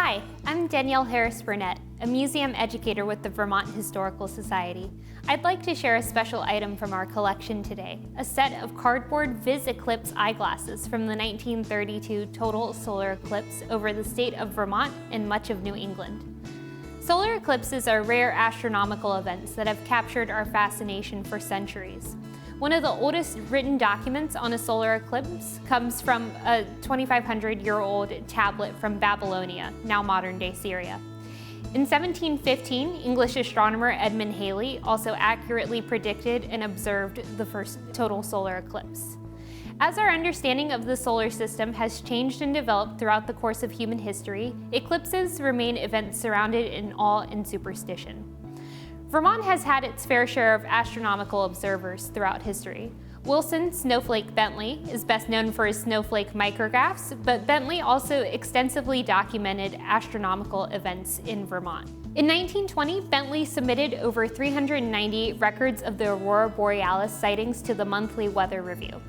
Hi, I'm Danielle Harris-Burnett, a museum educator with the Vermont Historical Society. I'd like to share a special item from our collection today, a set of cardboard Viz-Eclipse eyeglasses from the 1932 Total Solar Eclipse over the state of Vermont and much of New England. Solar eclipses are rare astronomical events that have captured our fascination for centuries. One of the oldest written documents on a solar eclipse comes from a 2,500-year-old tablet from Babylonia, now modern-day Syria. In 1715, English astronomer Edmund Halley also accurately predicted and observed the first total solar eclipse. As our understanding of the solar system has changed and developed throughout the course of human history, eclipses remain events surrounded in awe and superstition. Vermont has had its fair share of astronomical observers throughout history. Wilson Snowflake Bentley is best known for his snowflake micrographs, but Bentley also extensively documented astronomical events in Vermont. In 1920, Bentley submitted over 390 records of the aurora borealis sightings to the Monthly Weather Review.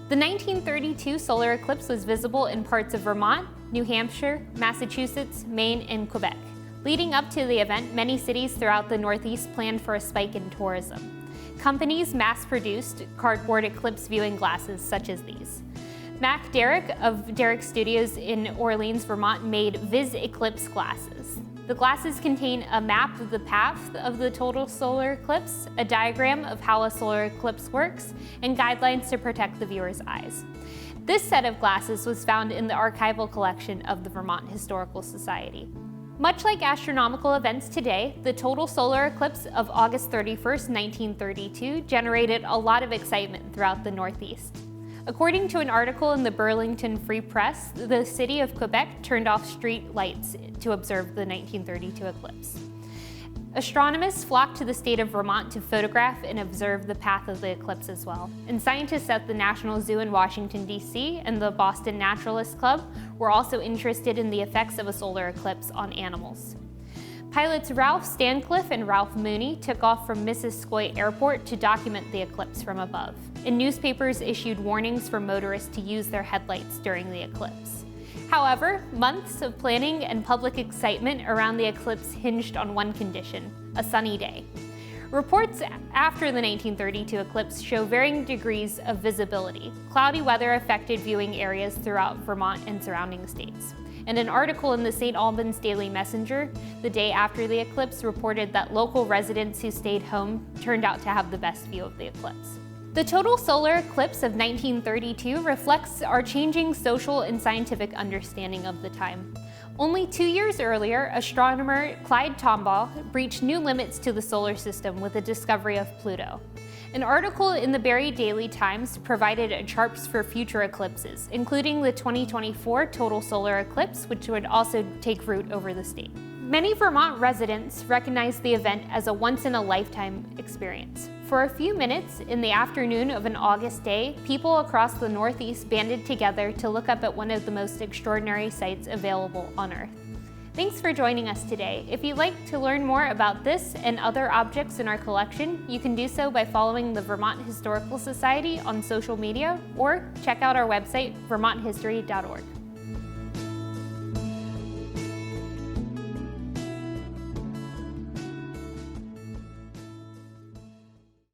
The 1932 solar eclipse was visible in parts of Vermont, New Hampshire, Massachusetts, Maine, and Quebec. Leading up to the event, many cities throughout the Northeast planned for a spike in tourism. Companies mass-produced cardboard eclipse viewing glasses such as these. Mac Derick of Derick Studios in Orleans, Vermont made VizEclipse Glasses. The glasses contain a map of the path of the total solar eclipse, a diagram of how a solar eclipse works, and guidelines to protect the viewer's eyes. This set of glasses was found in the archival collection of the Vermont Historical Society. Much like astronomical events today, the total solar eclipse of August 31st, 1932 generated a lot of excitement throughout the Northeast. According to an article in the Burlington Free Press, the city of Quebec turned off street lights to observe the 1932 eclipse. Astronomers flocked to the state of Vermont to photograph and observe the path of the eclipse as well. And scientists at the National Zoo in Washington, D.C. and the Boston Naturalist Club were also interested in the effects of a solar eclipse on animals. Pilots Ralph Stancliffe and Ralph Mooney took off from Missisquoi Airport to document the eclipse from above. And newspapers issued warnings for motorists to use their headlights during the eclipse. However, months of planning and public excitement around the eclipse hinged on one condition: a sunny day. Reports after the 1932 eclipse show varying degrees of visibility. Cloudy weather affected viewing areas throughout Vermont and surrounding states. And an article in the St. Albans Daily Messenger the day after the eclipse reported that local residents who stayed home turned out to have the best view of the eclipse. The total solar eclipse of 1932 reflects our changing social and scientific understanding of the time. Only 2 years earlier, astronomer Clyde Tombaugh breached new limits to the solar system with the discovery of Pluto. An article in the Barrie Daily Times provided charts for future eclipses, including the 2024 total solar eclipse, which would also take root over the state. Many Vermont residents recognize the event as a once-in-a-lifetime experience. For a few minutes in the afternoon of an August day, people across the Northeast banded together to look up at one of the most extraordinary sights available on Earth. Thanks for joining us today. If you'd like to learn more about this and other objects in our collection, you can do so by following the Vermont Historical Society on social media or check out our website, vermonthistory.org.